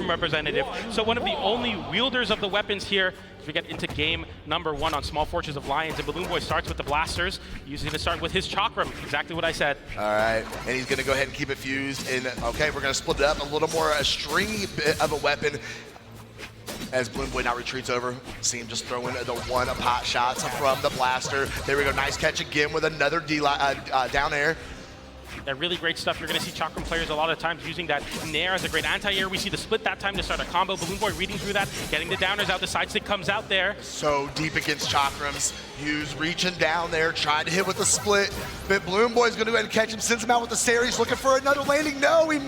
team representative. So one of the only wielders of the weapons here as we get into game number 1 on Small Fortress of Lions. And BalloonBoy starts with the blasters. He's going to start with his chakram, exactly what I said. All right, and he's going to go ahead and keep it fused. And okay, we're going to split it up a little more, a stringy bit of a weapon. As BalloonBoy now retreats over, see him just throwing the one pot shots from the blaster. There we go, nice catch again with another down air. That really great stuff. You're going to see Chakram players a lot of times using that Nair as a great anti-air. We see the split that time to start a combo. BalloonBoy reading through that, getting the downers out. The side stick comes out there. So deep against Chakrams. Hughes reaching down there, trying to hit with the split. But BalloonBoy's going to go ahead and catch him, sends him out with the series, looking for another landing. No, he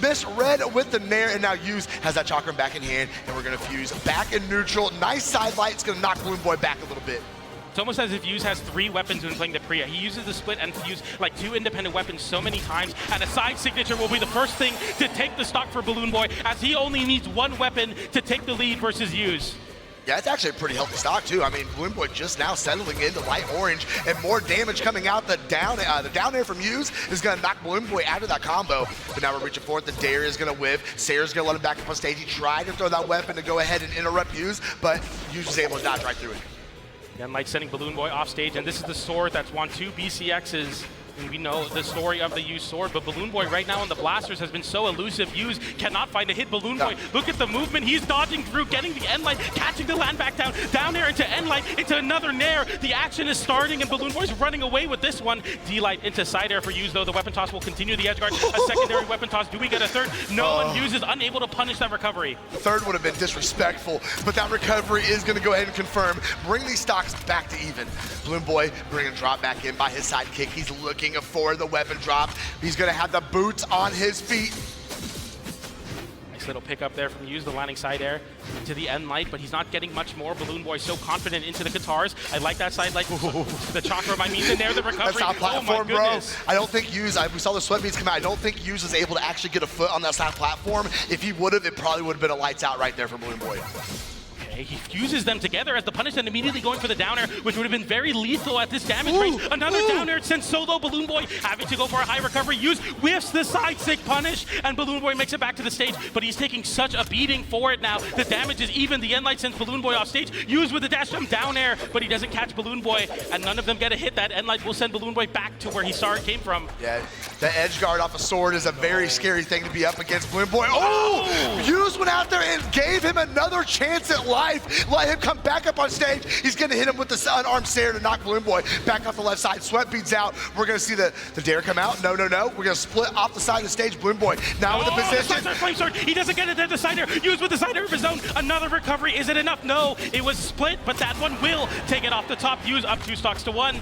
misread with the Nair, and now Hughes has that Chakram back in hand, and we're going to fuse back in neutral. Nice side light. It's going to knock BalloonBoy back a little bit. It's almost as if Hughes has 3 weapons when playing the Priya. He uses the split and fuse like 2 independent weapons so many times, and a side signature will be the first thing to take the stock for BalloonBoy, as he only needs 1 weapon to take the lead versus Hughes. Yeah, it's actually a pretty healthy stock too. I mean, BalloonBoy just now settling into light orange, and more damage coming out. The down air from Hughes is going to knock BalloonBoy out of that combo. But now we're reaching for it. The Dare is going to whiff. Sayer's going to let him back up on stage. He tried to throw that weapon to go ahead and interrupt Hughes, but Hughes is able to dodge right through it. And Light sending BalloonBoy off stage, and this is the sword that's won 2 BCXs. And we know the story of the Hughes sword, but BalloonBoy right now on the blasters has been so elusive. Hughes cannot find a hit. BalloonBoy, look at the movement. He's dodging through, getting the end light, catching the land back down there into end light, into another Nair. The action is starting, and BalloonBoy's running away with this one. D-light into side air for Hughes, though. The weapon toss will continue the edge guard. A secondary weapon toss. Do we get a third? No, and Hughes is unable to punish that recovery. The third would have been disrespectful, but that recovery is going to go ahead and confirm. Bring these stocks back to even. BalloonBoy bringing drop back in by his sidekick. He's looking for the weapon drop. He's going to have the boots on his feet. Nice little pickup there from Hughes, the landing side air to the end light, but he's not getting much more. BalloonBoy so confident into the guitars. I like that side light. The chakram, I mean, in there, the recovery. That's our platform, oh my goodness. bro. I don't think Hughes, we saw the sweat beads come out. I don't think Hughes was able to actually get a foot on that side platform. If he would have, it probably would have been a lights out right there for BalloonBoy. He fuses them together as the punish, and immediately going for the downer, which would have been very lethal at this damage range. Another downer sends solo. BalloonBoy having to go for a high recovery. Hughes whiffs the side stick punish, and BalloonBoy makes it back to the stage, but he's taking such a beating for it now. The damage is even. The end light sends BalloonBoy off stage. Hughes with the dash jump down air, but he doesn't catch BalloonBoy, and none of them get a hit. That end light will send BalloonBoy back to where he came from. Yeah, the edge guard off a sword is a very scary thing to be up against BalloonBoy. Oh! Hughes went out there and gave him another chance at life. Let him come back up on stage. He's going to hit him with the unarmed Sayer to knock BalloonBoy back off the left side. Sweat beads out. We're going to see the Dare come out. No. We're going to split off the side of the stage. BalloonBoy now with the position. The flame sword. He doesn't get it there. The side air. Hughes with the side air of his own. Another recovery. Is it enough? No. It was split, but that one will take it off the top. Hughes up 2 stocks to 1.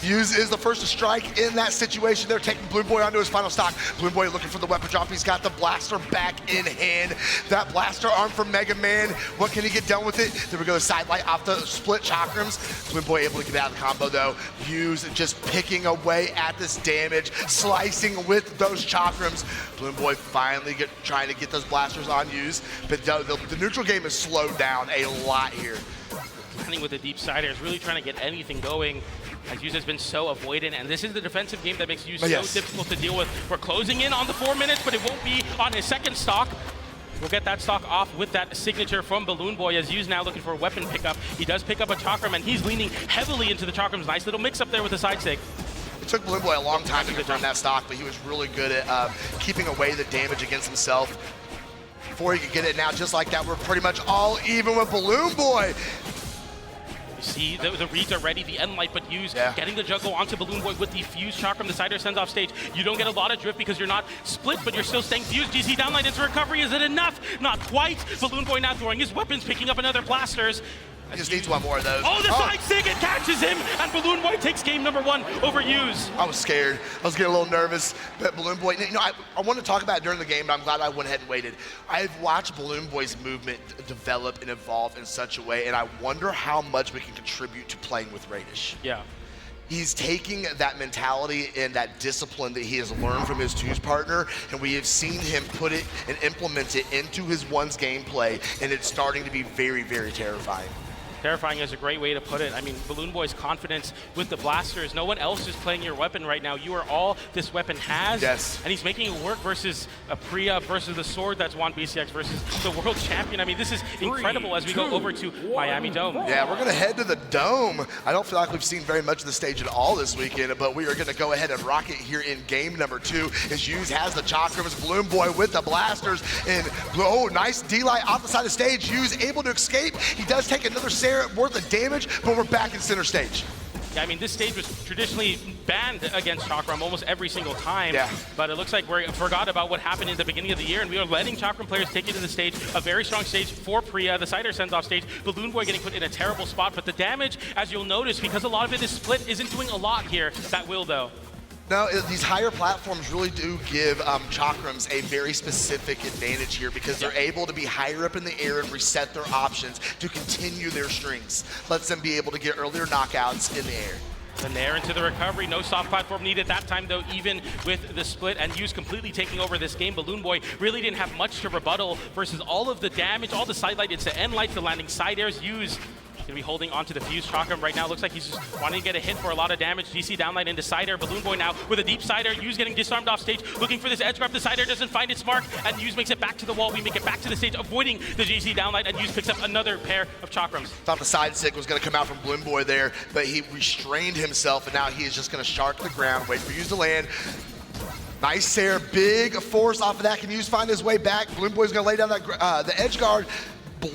Hughes is the first to strike in that situation. They're taking BalloonBoy onto his final stock. BalloonBoy looking for the weapon drop. He's got the blaster back in hand. That blaster arm from Mega Man. What can he get done with it? There we go, the side light off the split chakrams. BalloonBoy able to get out of the combo though. Hughes just picking away at this damage, slicing with those chakrams. BalloonBoy finally trying to get those blasters on Hughes, but the neutral game is slowed down a lot here. Landing with the deep side air is really trying to get anything going, as Hughes has been so avoidant, and this is the defensive game that makes Hughes so difficult to deal with. We're closing in on the 4 minutes, but it won't be on his second stock. We'll get that stock off with that signature from BalloonBoy, as Hughes now looking for a weapon pickup. He does pick up a chakram, and he's leaning heavily into the chakrams. Nice little mix up there with the side stick. It took BalloonBoy a long time to confirm that stock, but he was really good at keeping away the damage against himself before he could get it. Now, just like that, we're pretty much all even with BalloonBoy. See, the reads are ready, the end light, but Hughes getting the juggle onto BalloonBoy with the fuse chakram. The side air sends off stage. You don't get a lot of drift because you're not split, but you're still staying fused. GC downlight into recovery. Is it enough? Not quite. BalloonBoy now throwing his weapons, picking up another blasters. He just needs one more of those. Oh, the side stick, it catches him, and BalloonBoy takes game number 1 over Hughes. I was scared. I was getting a little nervous, but BalloonBoy, you know, I wanted to talk about it during the game, but I'm glad I went ahead and waited. I've watched BalloonBoy's movement develop and evolve in such a way, and I wonder how much we can contribute to playing with Radish. Yeah. He's taking that mentality and that discipline that he has learned from his twos partner, and we have seen him put it and implement it into his ones gameplay, and it's starting to be very, very terrifying. Terrifying is a great way to put it. I mean, BalloonBoy's confidence with the blasters. No one else is playing your weapon right now. You are all this weapon has. Yes. And he's making it work versus a Priya versus the sword that's won BCX versus the world champion. I mean, this is incredible as we go over to Miami Dome. Yeah, we're going to head to the Dome. I don't feel like we've seen very much of the stage at all this weekend, but we are going to go ahead and rock it here in game number 2 as Hughes has the chakrams, BalloonBoy with the blasters, and oh, nice D-Light off the side of the stage. Hughes able to escape. He does take another Sarah worth of damage, but we're back in center stage. Yeah, I mean, this stage was traditionally banned against Chakram almost every single time. Yeah. But it looks like we forgot about what happened in the beginning of the year, and we are letting Chakram players take it to the stage. A very strong stage for Priya. The Cider sends off stage. BalloonBoy getting put in a terrible spot, but the damage, as you'll notice, because a lot of it is split, isn't doing a lot here. That will, though. No, these higher platforms really do give chakrams a very specific advantage here because they're able to be higher up in the air and reset their options to continue their strings. Lets them be able to get earlier knockouts in the air. And there into the recovery. No soft platform needed that time, though, even with the split and Hughes completely taking over this game. BalloonBoy really didn't have much to rebuttal versus all of the damage, all the sidelight. It's the end light, the landing side airs. Hughes gonna be holding onto the fuse. Chakram right now looks like he's just wanting to get a hit for a lot of damage. GC downlight into side air. BalloonBoy now with a deep side air. Hughes getting disarmed off stage, looking for this edge guard. The side air doesn't find its mark, and Hughes makes it back to the wall. We make it back to the stage, avoiding the GC downlight, and Hughes picks up another pair of chakrams. Thought the side stick was gonna come out from BalloonBoy there, but he restrained himself, and now he is just gonna shark the ground, wait for Hughes to land. Nice Sarah, big force off of that. Can Hughes find his way back? BalloonBoy's gonna lay down that the edge guard.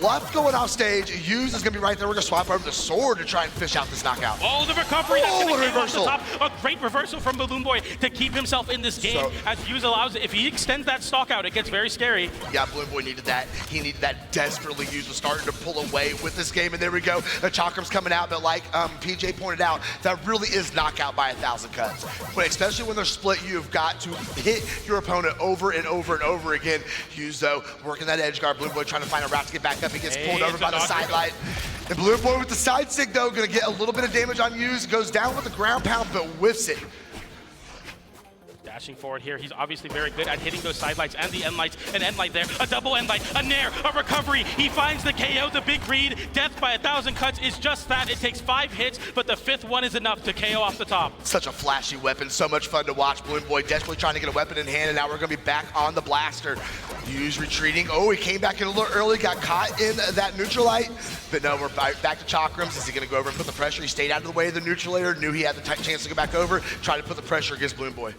Bluff going off stage. Hughes is going to be right there. We're going to swap over the sword to try and fish out this knockout. Oh, the recovery. That's what a reversal. Off the top. A great reversal from BalloonBoy to keep himself in this game as Hughes allows it. If he extends that stock out, it gets very scary. Yeah, BalloonBoy needed that. He needed that desperately. Hughes was starting to pull away with this game, and there we go. The chakram's coming out, but like PJ pointed out, that really is knockout by 1,000 cuts. But especially when they're split, you've got to hit your opponent over and over and over again. Hughes, though, working that edge guard. BalloonBoy trying to find a route to get back up. He gets pulled over by the sidelight. And BalloonBoy with the side stick, though, gonna get a little bit of damage on Hughes. Goes down with the ground pound, but whiffs it. Dashing forward here, he's obviously very good at hitting those side lights and the end lights. An end light there, a double end light, a nair, a recovery. He finds the KO, the big read. Death by 1,000 cuts is just that. It takes 5 hits, but the 5th one is enough to KO off the top. Such a flashy weapon, so much fun to watch. BalloonBoy desperately trying to get a weapon in hand, and now we're gonna be back on the blaster. Hughes retreating. Oh, he came back in a little early, got caught in that neutralite. But no, we're back to chakrams. Is he gonna go over and put the pressure? He stayed out of the way of the neutralator, knew he had the chance to go back over, try to put the pressure against BalloonBoy.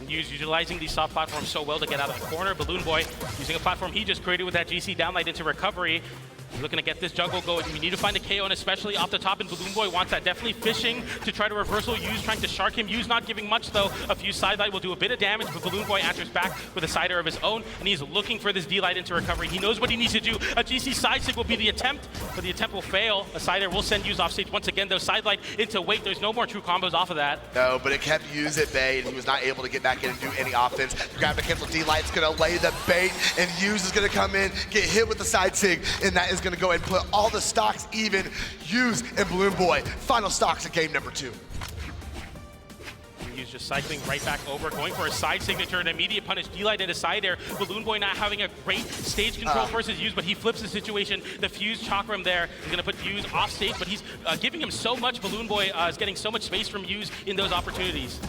Hughes utilizing these soft platforms so well to get out of the corner. BalloonBoy using a platform he just created with that GC downlight into recovery. He's looking to get this jungle going. We need to find a KO, and especially off the top, and BalloonBoy wants that. Definitely fishing to try to reversal Hughes, trying to shark him. Hughes not giving much, though. A few sidelight will do a bit of damage, but BalloonBoy answers back with a sider of his own, and he's looking for this D-light into recovery. He knows what he needs to do. A GC side stick will be the attempt, but the attempt will fail. A sider will send Hughes off stage once again, though. Sidelight into wait. There's no more true combos off of that. No, but it kept Hughes at bay, and he was not able to get back in and do any offense. Grab the cancel D-light's gonna lay the bait, and Hughes is gonna come in, get hit with the side sig, and that is gonna go and put all the stocks even. Hughes and BalloonBoy, final stocks in game number 2. Hughes just cycling right back over, going for a side signature, an immediate punish, D-light into side air. BalloonBoy not having a great stage control versus Hughes, but he flips the situation. The fuse chakram there is gonna put Hughes off stage, but he's giving him so much. BalloonBoy is getting so much space from Hughes in those opportunities.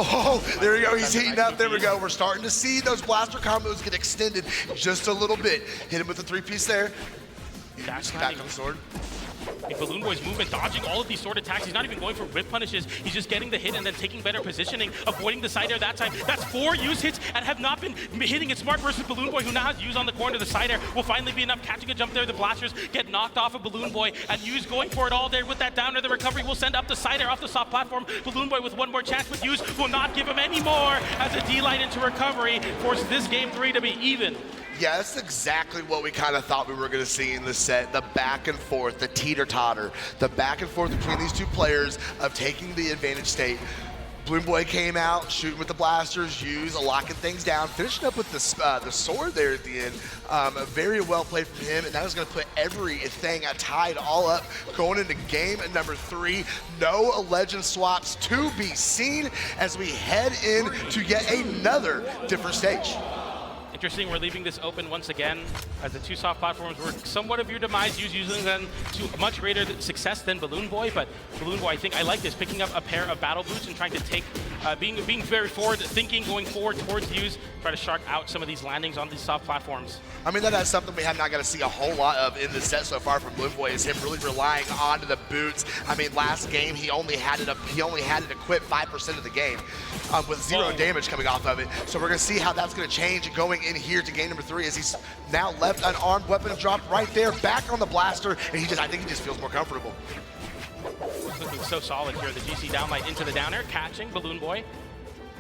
Oh, there we go. He's heating up. There we go. We're starting to see those blaster combos get extended just a little bit. Hit him with the 3-piece there. Dash back on the sword. BalloonBoy's movement, dodging all of these sword attacks. He's not even going for whip punishes. He's just getting the hit and then taking better positioning, avoiding the side air that time. That's 4 Hughes hits and have not been hitting it smart versus BalloonBoy, who now has Hughes on the corner. The side air will finally be enough. Catching a jump there. The blasters get knocked off of BalloonBoy, and Hughes going for it all there with that down air. The recovery will send up the side air off the soft platform. BalloonBoy with one more chance, but Hughes will not give him any more as a D-light into recovery forces this game 3 to be even. Yeah, that's exactly what we kind of thought we were going to see in this set. The back and forth, the teeter-totter, the back and forth between these two players of taking the advantage state. BalloonBoy came out, shooting with the blasters, Hughes locking things down, finishing up with the sword there at the end. Very well played from him, and that is going to put everything tied all up going into game number 3. No legend swaps to be seen as we head in to yet another different stage. But you're seeing we're leaving this open once again, as the two soft platforms were somewhat of your demise, using them to much greater success than BalloonBoy. But BalloonBoy, I think I like this, picking up a pair of battle boots and trying to take, being very forward thinking, going forward towards use, try to shark out some of these landings on these soft platforms. I mean, that's something we have not got to see a whole lot of in the set so far from BalloonBoy, is him really relying onto the boots. I mean, last game he only had it equipped 5% of the game, with 0 damage coming off of it. So we're gonna see how that's gonna change going in here to game number 3, as he's now left an armed weapon drop right there, back on the blaster, and I think he just feels more comfortable. Looking so solid here. The GC downlight into the down air, catching BalloonBoy.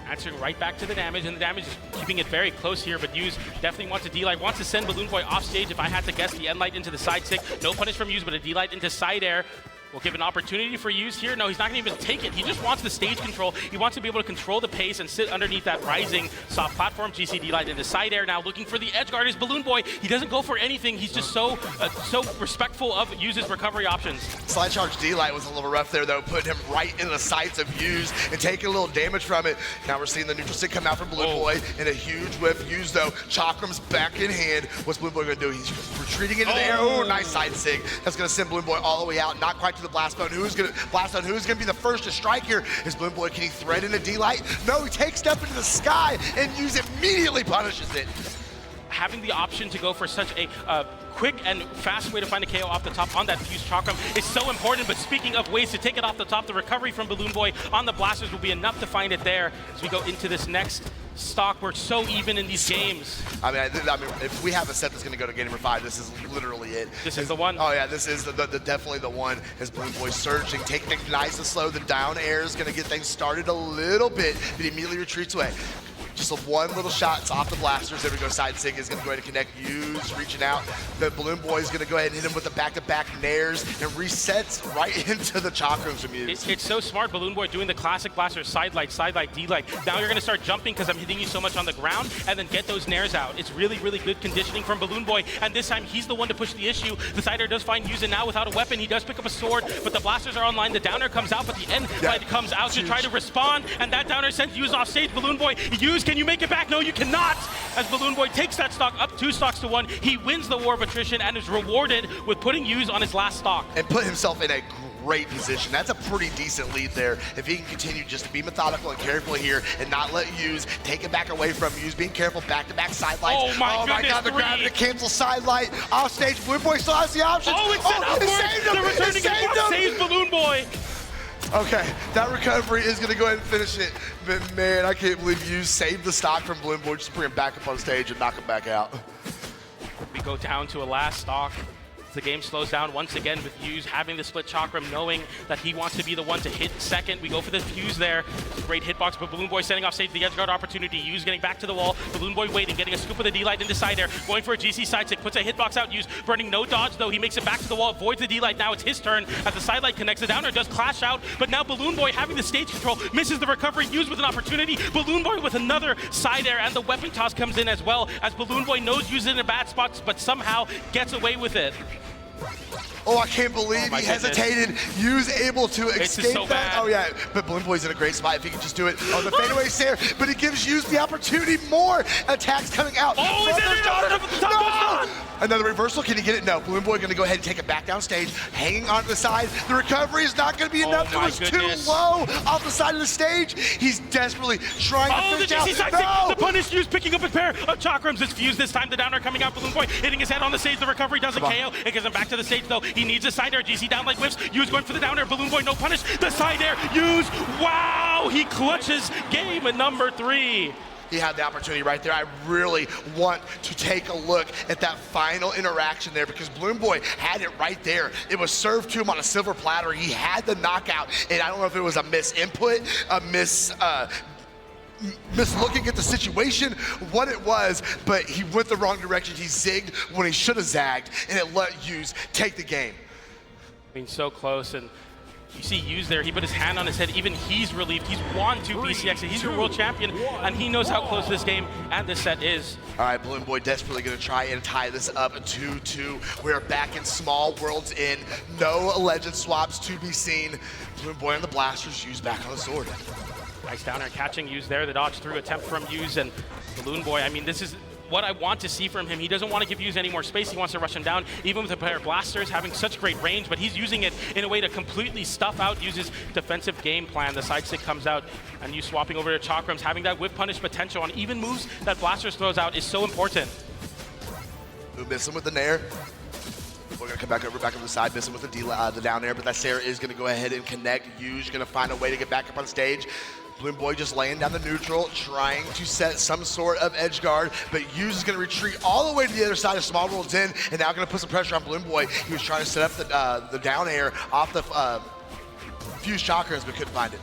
Answering right back to the damage, and the damage is keeping it very close here, but Yuz definitely wants a D-Light, wants to send BalloonBoy off stage. If I had to guess, the N-Light into the side stick. No punish from Yuz, but a D-Light into side air. Will give an opportunity for Yuz here. No, he's not going to even take it. He just wants the stage control. He wants to be able to control the pace and sit underneath that rising soft platform. GC D-Light into side air now, looking for the edge guard is BalloonBoy. He doesn't go for anything. He's just so respectful of Yuz's recovery options. Slide charge D-Light was a little rough there, though, putting him right in the sights of Yuz and taking a little damage from it. Now we're seeing the neutral stick come out from BalloonBoy in a huge whip. Yuz, though, Chakram's back in hand. What's BalloonBoy going to do? He's retreating into the air. Oh, nice side sig. That's going to send BalloonBoy all the way out, not quite to the blast zone. Who's going to be the first to strike here? Is BalloonBoy, can he thread in a D-Light? No, he takes step into the sky, and Yuz immediately punishes it. Having the option to go for such a quick and fast way to find a KO off the top on that fused Chakram is so important. But speaking of ways to take it off the top, the recovery from BalloonBoy on the blasters will be enough to find it there as we go into this next stock. We're so even in these games. I mean, if we have a set that's going to go to game number 5, this is literally it. This is the one. Oh yeah, this is definitely the one. As BalloonBoy surging, taking it nice and slow. The down air is going to get things started a little bit, but he immediately retreats away. Just one little shot, it's off the blasters. There we go, side sig is gonna go ahead and connect. Yuz reaching out. The BalloonBoy is gonna go ahead and hit him with the back-to-back nairs and resets right into the Chakrams from Yuz. It's so smart, BalloonBoy doing the classic blaster, side light, D-light. Now you're gonna start jumping because I'm hitting you so much on the ground, and then get those nairs out. It's really, really good conditioning from BalloonBoy, and this time he's the one to push the issue. The side air does find Yuz, and now without a weapon, he does pick up a sword, but the blasters are online. The downer comes out, but the end light comes out to try to respond, and that downer sends Yuz off stage. BalloonBoy, Yuz, can you make it back? No, you cannot! As BalloonBoy takes that stock up 2 stocks to 1, he wins the war of attrition and is rewarded with putting Yuz on his last stock. And put himself in a great position. That's a pretty decent lead there. If he can continue just to be methodical and careful here and not let Yuz take it back away from Yuz, being careful, back-to-back side lights. Oh my God, the gravity to cancel side light. Off stage, BalloonBoy still has the option. Oh, it's set upwards! The returning hitbox saves BalloonBoy! Okay, that recovery is going to go ahead and finish it. But man, I can't believe you saved the stock from BalloonBoy. Just bring him back up on stage and knock him back out. We go down to a last stock. The game slows down once again with Yuz having the split Chakram, knowing that he wants to be the one to hit second. We go for the fuse there. Great hitbox, but BalloonBoy setting off stage the edge guard opportunity. Yuz getting back to the wall. BalloonBoy waiting, getting a scoop of the D-Light into side air. Going for a GC side stick, puts a hitbox out. Yuz burning no dodge though. He makes it back to the wall, avoids the D-Light. Now it's his turn as the side light connects. The downer does clash out, but now BalloonBoy having the stage control misses the recovery. Yuz with an opportunity. BalloonBoy with another side air, and the weapon toss comes in as well as BalloonBoy knows Yuz is in a bad spot, but somehow gets away with it. Oh, I can't believe he hesitated. Yuz able to escape so that. bad. Oh yeah, but BalloonBoy's in a great spot if he can just do it on the fadeaway stare. But it gives Yuz the opportunity. More attacks coming out. Oh, is it? No! Another reversal. Can he get it? No. BalloonBoy going to go ahead and take it back down stage, hanging onto the side. The recovery is not going to be enough. It was too low off the side of the stage. He's desperately trying to finish out. The punish Yuz picking up a pair of Chakrams. It's fused this time. The downer coming out. BalloonBoy hitting his head on the stage. The recovery doesn't KO. It gets him back to the stage though. He needs a side air. GC down like whips. Yuz going for the downer. BalloonBoy no punish. The side air. Yuz. Wow. He clutches game number 3. He had the opportunity right there. I really want to take a look at that final interaction there because BalloonBoy had it right there. It was served to him on a silver platter. He had the knockout, and I don't know if it was a misinput, a mislooking at the situation, what it was, but he went the wrong direction. He zigged when he should have zagged, and it let Yuz take the game. I mean, so close, and you see Yuz there, he put his hand on his head. Even he's relieved. He's won 2 BCX. He's your world champion, and he knows how close this game and this set is. All right, BalloonBoy desperately going to try and tie this up 2-2. We're back in small worlds in. No legend swaps to be seen. BalloonBoy on the blasters, Yuz back on the sword. Nice downer catching Yuz there. The dodge through attempt from Yuz, and BalloonBoy, I mean, this is what I want to see from him. He doesn't want to give Hughes any more space. He wants to rush him down, even with a pair of blasters having such great range, but he's using it in a way to completely stuff out Hughes' defensive game plan. The side stick comes out, and you swapping over to Chakrams, having that whip punish potential on even moves that blasters throws out is so important. We miss him with the nair. We're gonna come back over the side, miss him with the down air, but that Sarah is gonna go ahead and connect. Hughes gonna find a way to get back up on stage. BalloonBoy just laying down the neutral, trying to set some sort of edge guard, but Hughes is gonna retreat all the way to the other side of Small World's in, and now gonna put some pressure on BalloonBoy. He was trying to set up the down air off the fused chakras, but couldn't find it.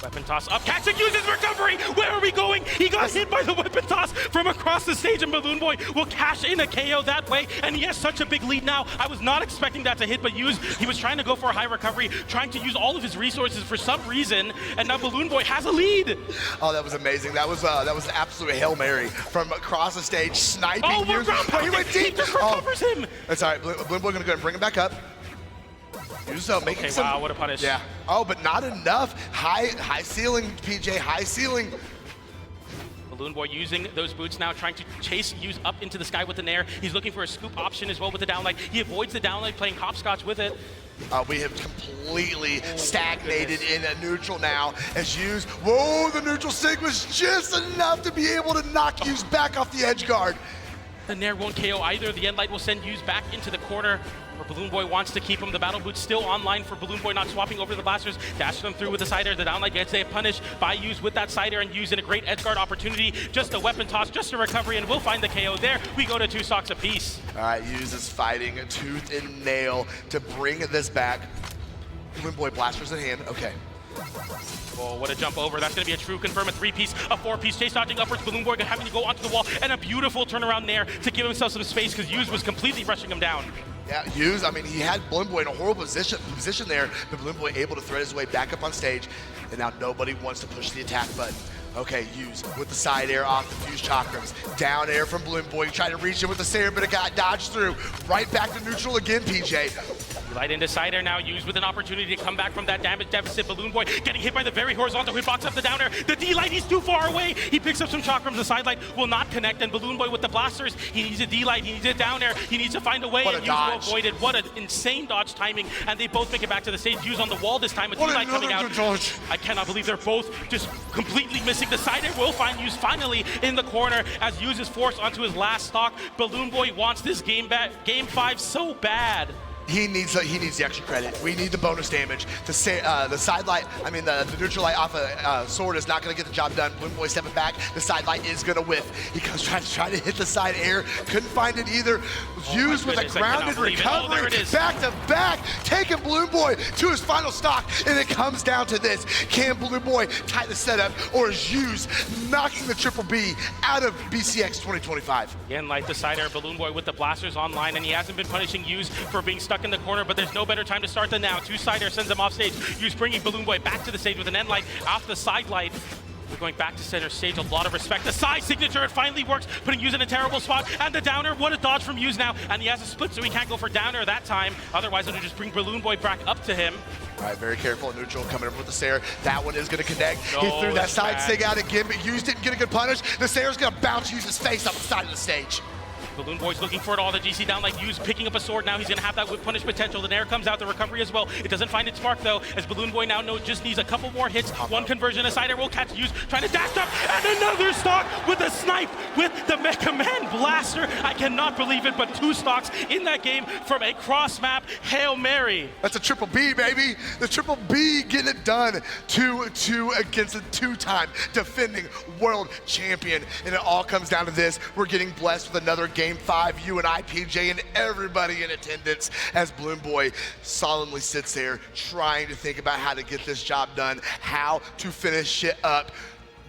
Weapon toss up, catching Hughes' recovery! Where are we going? He got hit by the weapon toss from across the stage, and BalloonBoy will cash in a KO that way, and he has such a big lead now. I was not expecting that to hit, but Hughes, he was trying to go for a high recovery, trying to use all of his resources for some reason, and now BalloonBoy has a lead. Oh, that was amazing. That was an absolute Hail Mary from across the stage, sniping Hughes. Oh, he went deep! He just recovers him! That's all right. BalloonBoy gonna go ahead and bring him back up. Making some, wow, what a punish. Yeah. Oh, but not enough. High ceiling, PJ, high ceiling. BalloonBoy using those boots now, trying to chase Hughes up into the sky with the nair. He's looking for a scoop option as well with the downlight. He avoids the downlight, playing hopscotch with it. We have completely stagnated in a neutral now as Hughes, whoa, the neutral sig was just enough to be able to knock Hughes back off the edge guard. The nair won't KO either. The end light will send Hughes back into the corner, where BalloonBoy wants to keep him. The battle boot's still online for BalloonBoy, not swapping over the blasters. Dash them through with the side air. The downlight gets a punish by Hughes with that side air, and Hughes in a great edge guard opportunity. Just a weapon toss, just a recovery, and we'll find the KO there. We go to 2 stocks apiece. All right, Hughes is fighting tooth and nail to bring this back. BalloonBoy blasters in hand. Okay. Oh, what a jump over. That's going to be a true confirm, a 3-piece, a 4-piece, chase dodging upwards. BalloonBoy having to go onto the wall, and a beautiful turnaround nair to give himself some space because Hughes was completely rushing him down. Yeah, Hughes, I mean, he had BalloonBoy in a horrible position there, but BalloonBoy able to thread his way back up on stage, and now nobody wants to push the attack button. Okay, Hughes with the side air off the fused chakrams. Down air from BalloonBoy, trying to reach him with the Sayer, but it got dodged through. Right back to neutral again, PJ. Light into side air now, Hughes with an opportunity to come back from that damage deficit. BalloonBoy getting hit by the very horizontal hitbox of the down air. The D-light, he's too far away. He picks up some chakrams. The side light will not connect, and BalloonBoy with the blasters, he needs a D-light, he needs a down air, he needs to find a way, and Hughes will avoid it. What an insane dodge timing, and they both make it back to the stage. Hughes on the wall this time with D-light coming out. Dodge. I cannot believe they're both just completely missing. The side air will find Hughes finally in the corner as Hughes is forced onto his last stock. BalloonBoy wants this game 5 so bad. He needs the extra credit. We need the bonus damage. The side light, I mean the neutral light off a sword is not going to get the job done. BalloonBoy stepping back. The side light is going to whiff. He comes trying to hit the side air. Couldn't find it either. Hughes with a grounded recovery. Back to back, taking BalloonBoy to his final stock. And it comes down to this. Can BalloonBoy tie the setup, or is Hughes knocking the Triple B out of BCX 2025? Again, like the side air, BalloonBoy with the blasters online, and he hasn't been punishing Hughes for being stuck in the corner, but there's no better time to start than now. 2 side air sends him off stage. Hughes bringing BalloonBoy back to the stage with an end light off the side light. We're going back to center stage, a lot of respect. The side signature, it finally works, putting Hughes in a terrible spot. And the downer, what a dodge from Hughes now. And he has a split, so he can't go for downer that time. Otherwise, it'll just bring BalloonBoy back up to him. All right, very careful at neutral, coming up with the Sayer. That one is going to connect. He threw that side sig out again, but Hughes didn't get a good punish. The Sayer's going to bounce Hughes' face off the side of the stage. BalloonBoy's looking for it all. The GC down like Hughes picking up a sword. Now he's going to have that whip punish potential. The nair comes out, the recovery as well. It doesn't find its mark though, as BalloonBoy now just needs a couple more hits. One conversion, a side air will catch Hughes, trying to dash up, and another stock with a snipe with the Mega Man Blaster. I cannot believe it, but 2 stocks in that game from a cross map Hail Mary. That's a Triple B, baby. The Triple B getting it done. 2-2 against a 2-time defending world champion. And it all comes down to this. We're getting blessed with another game 5, you and I, PJ, and everybody in attendance, as BalloonBoy solemnly sits there trying to think about how to get this job done, how to finish it up.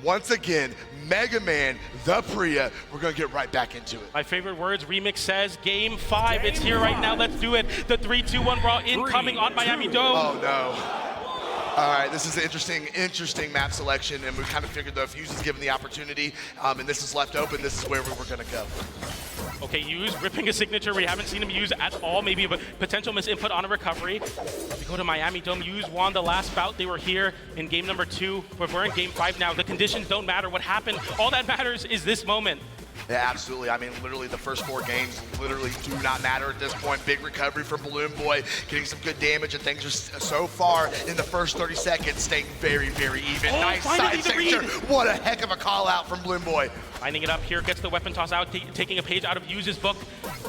Once again, Mega Man, the Priya, we're going to get right back into it. My favorite words, Remix says, Game 5, it's here right now, let's do it. The 3-2-1 Brawl incoming on Miami Dome. Oh no. All right, this is an interesting map selection, and we kind of figured though if Hughes is given the opportunity, and this is left open, this is where we were going to go. Okay, Hughes ripping a signature we haven't seen him use at all, maybe a potential misinput on a recovery. We go to Miami Dome. Hughes won the last bout. They were here in game number 2, but we're in game 5 now. The conditions don't matter what happened. All that matters is this moment. Yeah, absolutely. I mean, literally the first 4 games literally do not matter at this point. Big recovery from BalloonBoy, getting some good damage, and things are so far in the first 30 seconds staying very, very even. Oh, nice finally side the read. signature. What a heck of a call out from BalloonBoy. Lining it up here, gets the weapon toss out, taking a page out of Yu's book.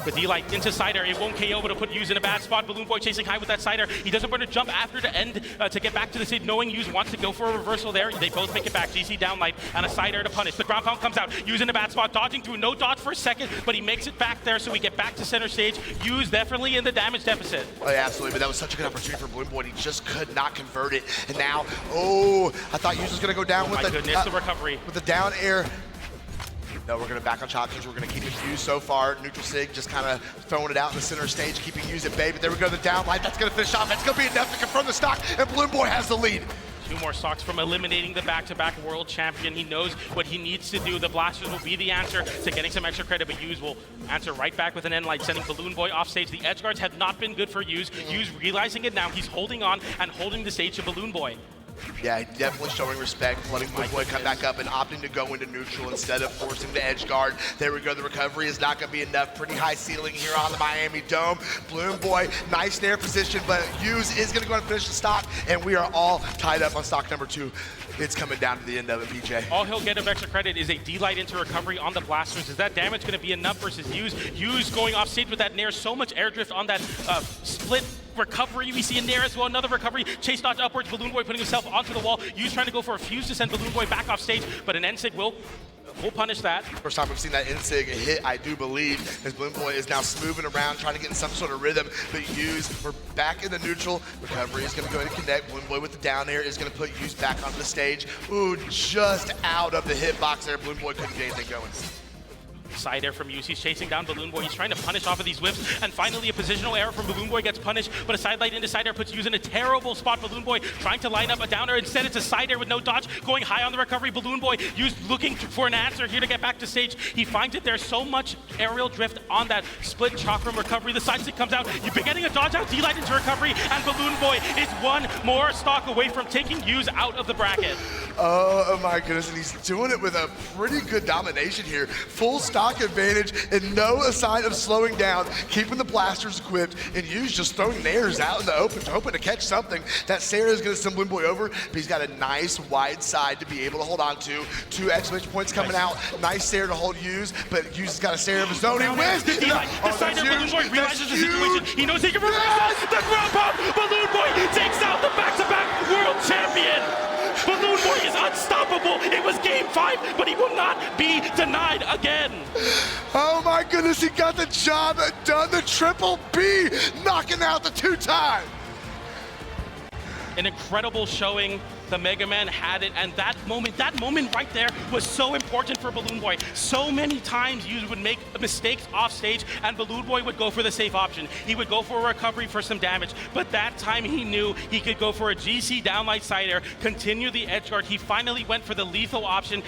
The D-Light into Cider, it won't KO, but it'll put Yuz in a bad spot. BalloonBoy chasing high with that Cider. He doesn't want to jump after to end to get back to the stage, knowing Yuz wants to go for a reversal there. They both make it back. GC downlight and a Cider to punish. The ground pound comes out. Yuz in a bad spot, dodging through. No dodge for a second, but he makes it back there, so we get back to center stage. Yuz definitely in the damage deficit. Oh, yeah, absolutely, but that was such a good opportunity for BalloonBoy. He just could not convert it. And now, oh, I thought Yuz was going to go down with the recovery. With the down air. No, we're going to back on chopsticks. We're going to keep it Yuz so far. Neutral Sig just kind of throwing it out in the center stage, keeping Yuz at bay. But there we go, the down light. That's going to finish off. That's going to be enough to confirm the stock, and BalloonBoy has the lead. 2 more stocks from eliminating the back-to-back world champion. He knows what he needs to do. The blasters will be the answer to getting some extra credit, but Yuz will answer right back with an end light, sending BalloonBoy off stage. The edge guards have not been good for Yuz. Yuz realizing it now. He's holding on and holding the stage to BalloonBoy. Yeah, definitely showing respect, letting BalloonBoy come back up and opting to go into neutral instead of forcing the edge guard. There we go, the recovery is not going to be enough. Pretty high ceiling here on the Miami Dome. BalloonBoy, nice snare position, but Yuz is going to go and finish the stock, and we are all tied up on stock number 2. It's coming down to the end of it, PJ. All he'll get of extra credit is a D-Light into recovery on the blasters. Is that damage going to be enough versus Yuz? Yuz going off stage with that nair, so much air drift on that split recovery. We see a nair as well, another recovery. Chase dodge upwards, BalloonBoy putting himself onto the wall. Yuz trying to go for a fuse to send BalloonBoy back off stage, but an NSIG will punish that. First time we've seen that NSIG hit, I do believe, as BalloonBoy is now smoothing around, trying to get in some sort of rhythm. But Yuz, we're back in the neutral. Recovery is going to go and connect. BalloonBoy with the down air is going to put Yuz back onto the stage. Ooh, just out of the hitbox there. BalloonBoy couldn't get anything going. Side air from Yuz. He's chasing down BalloonBoy. He's trying to punish off of these whips. And finally, a positional error from BalloonBoy gets punished. But a side light into side air puts Yuz in a terrible spot. BalloonBoy trying to line up a down air. Instead, it's a side air with no dodge. Going high on the recovery. BalloonBoy Yuz looking for an answer here to get back to stage. He finds it. There's so much aerial drift on that split chakram recovery. The side stick comes out. You've been getting a dodge out. D-light into recovery. And BalloonBoy is 1 more stock away from taking Yuz out of the bracket. Oh my goodness, and he's doing it with a pretty good domination here. Full stock advantage and no sign of slowing down, keeping the blasters equipped, and Yuz just throwing nairs out in the open, hoping to catch something. That Sarah is going to send BalloonBoy over, but he's got a nice wide side to be able to hold on to. 2 exclamation points coming out. Nice Sarah to hold Yuz, but Yuz has got a Sarah of his own. He wins! The side air, BalloonBoy realizes the situation. He knows he can reverse it. The ground pump! BalloonBoy takes out the back-to-back world champion! BalloonBoy is unstoppable. It was game 5, but he will not be denied again. Oh my goodness, he got the job done. The triple B, knocking out the 2-time. An incredible showing. The Mega Man had it, and that moment right there was so important for BalloonBoy. So many times you would make mistakes off stage, and BalloonBoy would go for the safe option. He would go for a recovery for some damage, but that time he knew he could go for a GC downlight side air, continue the edge guard. He finally went for the lethal option.